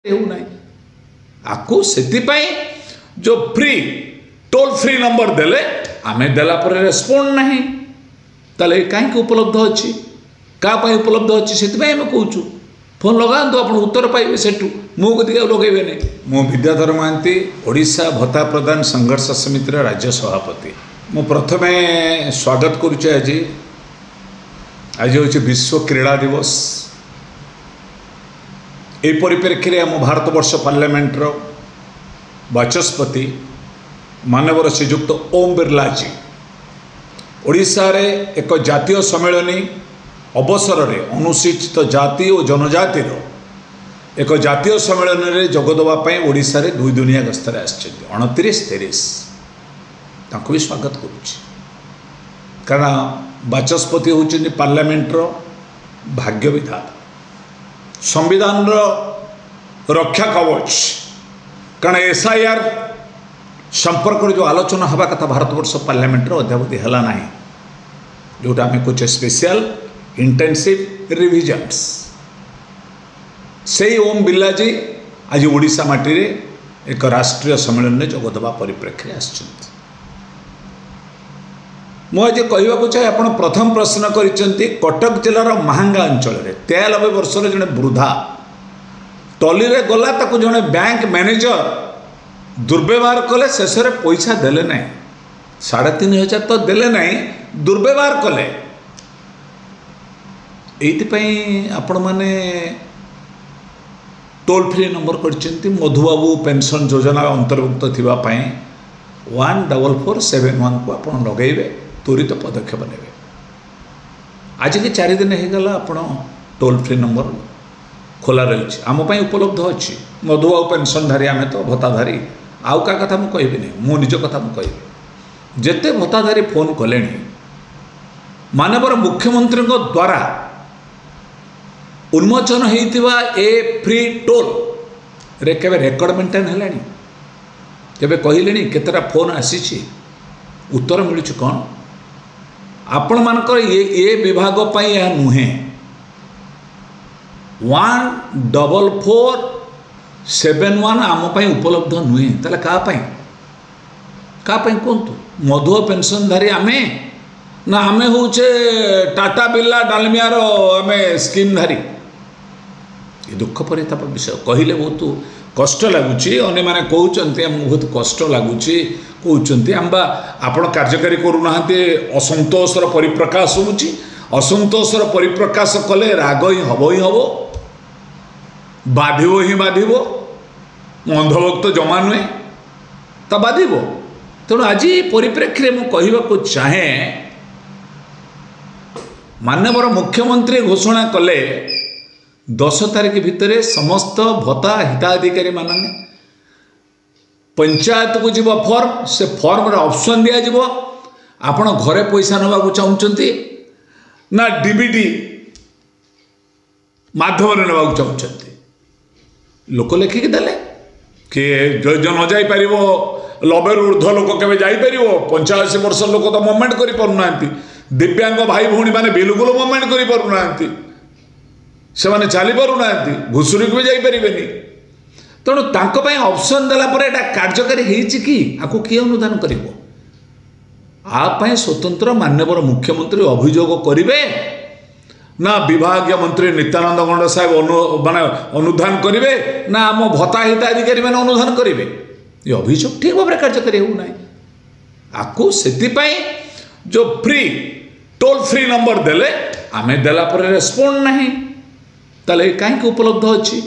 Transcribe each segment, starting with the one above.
हेउना आपको सेतिपाई जो free toll free number देले आमे देला पर रेस्पोंड नहीं ताले कहीं उपलब्ध अच्छी क्या उपलब्ध अच्छी से कहूँ फोन लगातु आप उत्तर पाइबे सेठू मु कदी लगे नहीं। मु विद्याधर महांती ओडिशा भत्ता प्रदान संघर्ष समितिर राज्य सभापति। मु प्रथमे स्वागत करुचे आज हूँ विश्व क्रीड़ा दिवस। ए परिप्रेक्षी आम भारत वर्ष पार्लियामेंटर बाचस्पति मानवर श्रीजुक्त ओम बिरला जी ओडिशा रे एक जातीय सम्मेलन अवसर में अनुसूचित जाति और जनजातिर एक जातीय सम्मेलन में जोगदेवाई ओडिशा रे दुई दुनिया गस्तर आ 29-30 भी स्वागत करुच्ची कारण बाचस्पति होती पार्लियामेंटर भाग्य विधाता संविधान रक्षा कवच कारण SIR संपर्क जो आलोचना हवा कथा भारत वर्ष पार्लियामेंट अद्यावधि है ना जोटा आम कहे स्पेशल इंटेंसिव रिविजन्स से ओम बिरला जी आज ओडिशा माटी रे एक राष्ट्रीय सम्मेलन में जोगदेवा परिप्रेक्षी आसछन्ति। मुझे कहवाक चाहे आप प्रथम प्रश्न करिसेंति कटक जिलार महांगा अंचल में 93 वर्षर जड़े वृद्धा टली रे गला ताकू जड़े बैंक मैनेजर दुर्व्यवहार कले शेष पैसा देले ना 3500 तो देले ना दुर्व्यवहार कले ये आपण मैंने टोल फ्री नंबर कर मधुबाबू पेंशन योजना अंतर्भुक्त थी 14471 को आप लगेबे त्वरित पदक्षेप ने आज के 4 दिन होगला आप टोल फ्री नंबर खोला रही आम उपलब्ध अच्छी मधुबाबू पेंशनधारी आम तो भत्ताधारी आउ का कथा मुझे कहबी मो निज कथा मुझे जेते भत्ताधारी फोन कले मानवर मुख्यमंत्री द्वारा उन्मोचन होता ए फ्री टोल रे केबे रेकर्ड मेंटेन है केबे कहले केतटा फोन आसी उत्तर मिलूँ कौन आपण मानकर ये विभाग पाई यह नुहे 14471 आम उपलब्ध नुहे ताले का कहतु मधुआ पेंशनधारी आमे ना आमे होचे टाटा बिरला डालमियार आमे स्कीम धारी ये दुख परिताप विषय कहले बहुत कष्ट लगुच अने मैंने कहते बहुत कष्ट लगुच कहते आम्बा आपण कार्यकारी करूना असंतोषर परिप्रकाश होची असंतोषर परिप्रकाश कले राग ही हम बाधिब अंधभक्त जमा नुहे तो बाधिब तेणु आज परिप्रेक्षी में कहवाक चाहे मानवर मुख्यमंत्री घोषणा कले 10 तारिख भितर समस्त भत्ता हिताधिकारी मानने पंचायत को जीव फॉर्म से फॉर्म रे ऑप्शन दिया आपण घरे पैसा नवाक चाहते ना डीबीटी माध्यम नवाक चाहते लोक लेखिक देले कि जो न जाई परिवो 90 ऊर्ध्व लोक केवे जाई परिवो 85 वर्ष लोक तो मूवमेंट करि परुना दिव्यांग भाई भौणी माने बिल्कुल मूवमेंट करि परुना से माने चली परुना घुसुरी भी जापरेनि तेणु तांको ऑप्शन देला परे एटा कार्यकारी हेछि कि आकु किए अनुदान करिवो आपाई स्वतंत्र माननीय मुख्यमंत्री अभियोग करिवे ना विभागीय मंत्री नित्यानंद गंड साहेब माने अनुधान करिवे ना आम भत्ता हिताधिकारी माने अनुधान करिवे ये अभियोग ठीक भाव कार्यकारी होना आकु सेतिपाई जो फ्री टोल फ्री नंबर देले आमे देला पर रेस्पोंड नहीं ताले कहीं उपलब्ध अच्छी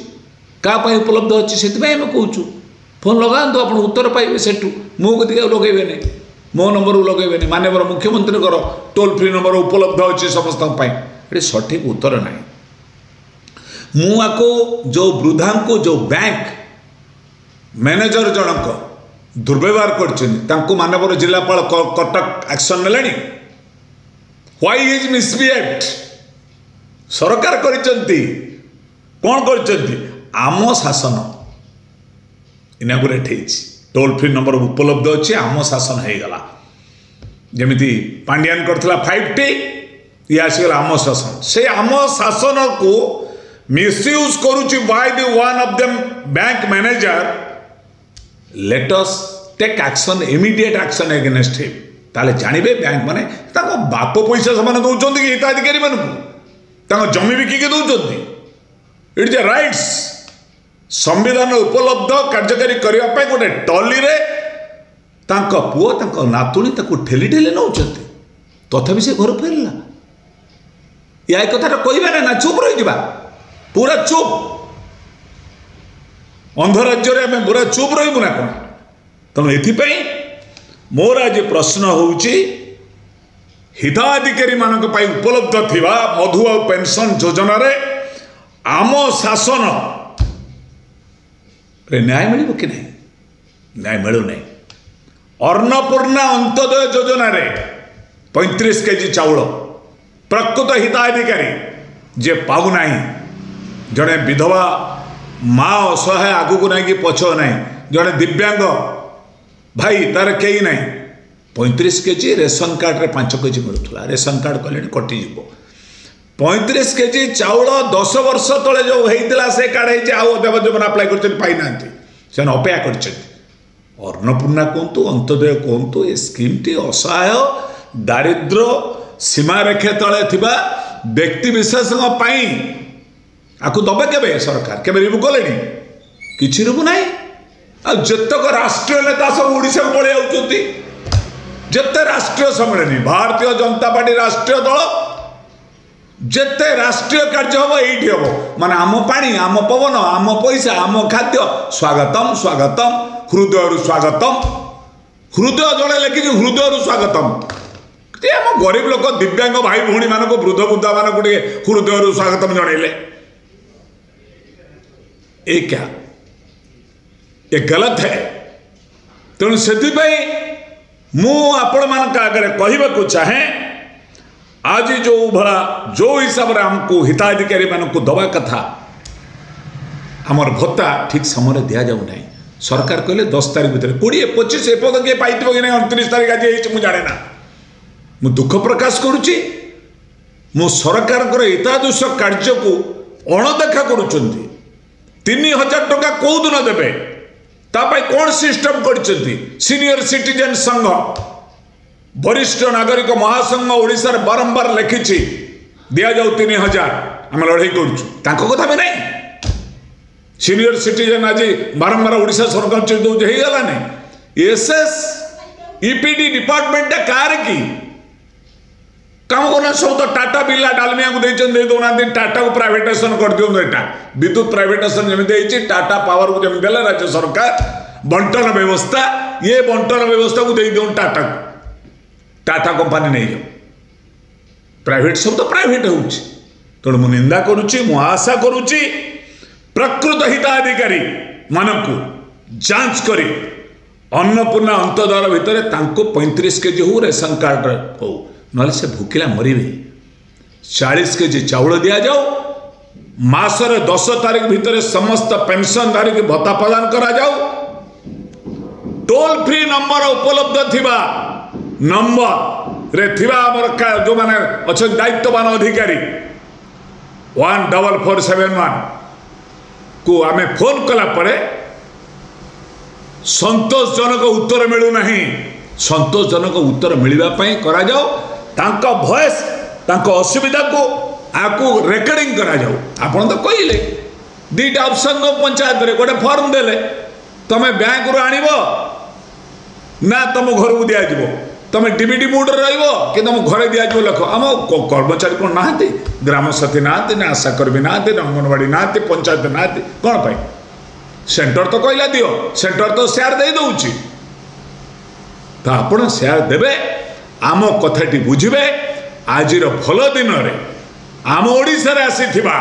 क्या उपलब्ध अच्छी से कहूँ फोन लगातु आप उत्तर पाइबे सेठू मु कदी लगे नहीं मो नंबर लगे नहीं माननीय मुख्यमंत्री टोल फ्री नंबर उपलब्ध अच्छी समस्त ये सठिक उत्तर ना मुझको जो वृद्धा को जो बैंक मैनेजर जनक दुर्व्यवहार कर मानवर जिलापाल कटक एक्शन ने व्हाई इज मिसबिहेव्ड सरकार करिसेंती कौन करिसेंती आम शासन इनागुरेट टोल फ्री नंबर उपलब्ध अच्छी आम शासन हो गला जमीती पांड्यान करथिला 5T ये आसीगला आम शासन से आम शासन को मिसयूज करुच्ची by the one of them bank manager let us take action immediate action against him ताले जानिबे बैंक माने ताको बाप पैसा से दौरान कि हिताधिकारी मानू जमी बिकिके दौरान इट इज राइट्स संविधान उपलब्ध कार्यकारी करने गोटे टली रे पुओ नातुणी ठेली ठेली नौ तथापि से घर फेरला या कथा कह ना चुप रही पूरा चुप अंध राज्य में पूरा चुप रही ना कौन तेणु ये मोर आज प्रश्न होउची हिताधिकारी मानक पाई उपलब्ध थिबा मधुआ पेंशन योजना रे आम शासन न्याय मिल कि नहीं न्याय मिलू नहीं अन्नपूर्णा अंत्योदय योजना रे 35 केजी चाउल प्रकृत हिताधिकारी जे पाऊना जड़े विधवा माँ असहाय आगु को नहीं कि पछ नहीं जड़े दिव्यांग भाई तार कई ना 35 केजी रेशन कार्ड रे 5 केजी मिलूला रेशन कार्ड कले कटिज 35 केजी चाउल 10 वर्ष तले जो होता से कार्ड होना अप्लाई कर अपेक्षा कर अन्नपूर्णा कहतु अंत्योदय कहतु ये स्कीम टी असहाय दारिद्र सीमारेखा तले थिबा व्यक्ति विशेष आपको दबे के सरकार के रिव्यू कले कि रिव्यू ना जितक राष्ट्रीय नेता सब ओडिशा को पड़े जाती जिते राष्ट्रीय सम्मेलन भारतीय जनता पार्टी राष्ट्रीय दल जिते राष्ट्रीय कार्य हम ये हम माने आम पानी आम पवन आम पैसा आम खाद्य स्वागतम स्वागतम हृदय स्वागतम हृदय जड़े लिखी हृदय स्वागतम आम गरीब लोक दिव्यांग भाई भौणी मान वृद्ध वृद्धा मान हृदय स्वागतम जनइले ये क्या ये गलत है तेणु से आपण मान आगे कहवाक चाहे आज जो भला जो हिसाब से आमको हिताधिकारी मानक दवा कथा आमर भत्ता ठीक समय दि जाऊना सरकार कहले 10 तारीख भितर 20-25 एपद किए पाई कि ना 29 तारीख आज मुझे जाने ना मु दुख प्रकाश करुच्ची मु सरकार एतादृश कार्य को अणदेखा करुँच 3000 टंका कौ दिन देवे तापाई कौन सिस्टम कर सीनियर सिटीजन संघ वरिष्ठ नागरिक महासंघ ओडिशार बारंबार लिखी दि जाऊ 3000 आम लड़ाई करूँ कथा भी नहीं सीनियर सिटीजन आज बारंबार ओडिशा सरकार चल दौला नहीं एसएस ईपीडी डिपार्टमेंट कार की काम करना सब तो टाटा बिरला डालमिया को दे दौना टाटा को प्राइवेटाइजेशन कर दियो एटा विद्युत प्राइवेटाइजेशन जमी टाटा पावर को जमी देला राज्य सरकार बंटन व्यवस्था ये बंटन व्यवस्था को दे दो टाटा को टाटा कंपनी नहीं जाओ प्राइवेट सब तो प्राइवेट हो तेणु मु निंदा करुच्ची मु आशा करुच्ची प्रकृत हिताधिकारी मानक जांच करी अन्नपूर्णा अंत्योदय भितर 35 केजी हो रेशन कार्ड हो ना से भूखिला मरवे 40 केजी चाउल दि जाओ मासर 10 तारीख भितर समस्त पेंशनधारी की भत्ता प्रदान करा जाओ टोल फ्री नंबर उपलब्ध थिबा नंबर रे थिबा हमर जो माने अच्छा दायित्ववान अधिकारी 14471 को आमे फोन कला परे संतोषजनक उत्तर मिलू नहीं संतोषजनक उत्तर मिलवा पई करा जाओ तांका वॉइस तांका असुविधा को आकु रेकर्डिंग करा जाओ आपण तो कहले दीटा ऑप्शन दो पंचायत रे गोटे फॉर्म देले तमे बैंक रो आनिबो ना तुम घर को दिया जीवो तुम डीबीडी मोड रहिबो कि तुम घरे दिया जीवो लख आम कर्मचारी कौन नाहांती ग्राम साथी नाहांती ना आशा कर्मी नाहांती ना अंगनवाड़ी नाहांती पंचायत नाहांती कौन पाई सेंटर तो कहला दियो सेंटर तो शेयर दे दउची तो आपण शेयर देबे आम कथाटी बुझिबे आजिर भल दिन रे आम ओडिशा रे आसीथिबा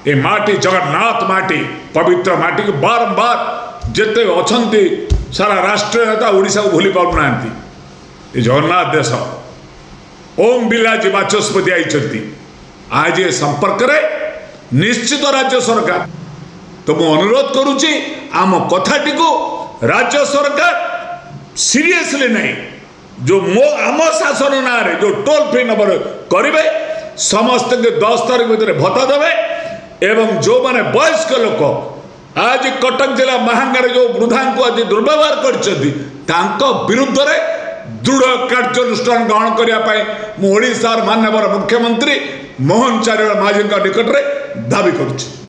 ए माटी जगन्नाथ माटी पवित्र माटी को बारंबार जेते अछंती सारा राष्ट्रीय नेता ओडिशा को भूली पाउ नांती ए जगन्नाथ देश ओम बिलाजी बाचस्पति आइछंती आज ये संपर्क रे निश्चित राज्य सरकार तो मु अनुरोध करुची आम कथाटी को राज्य सरकार सीरियसली नहीं जो मो आम शासन ना रे जो टोल फ्री नंबर करेंगे समस्त के 10 तारीख भितर भत्ता देवे एवं जो माने वयस्क लोक आज कटक जिला महांगार जो वृद्धा को आज दुर्व्यवहार कर विरुद्ध रे दृढ़ कार्यानुष्ठान ग्रहण करने ओडिशार माननीय मुख्यमंत्री मोहन चारियाल माझी निकट में दाबी करुच्ची।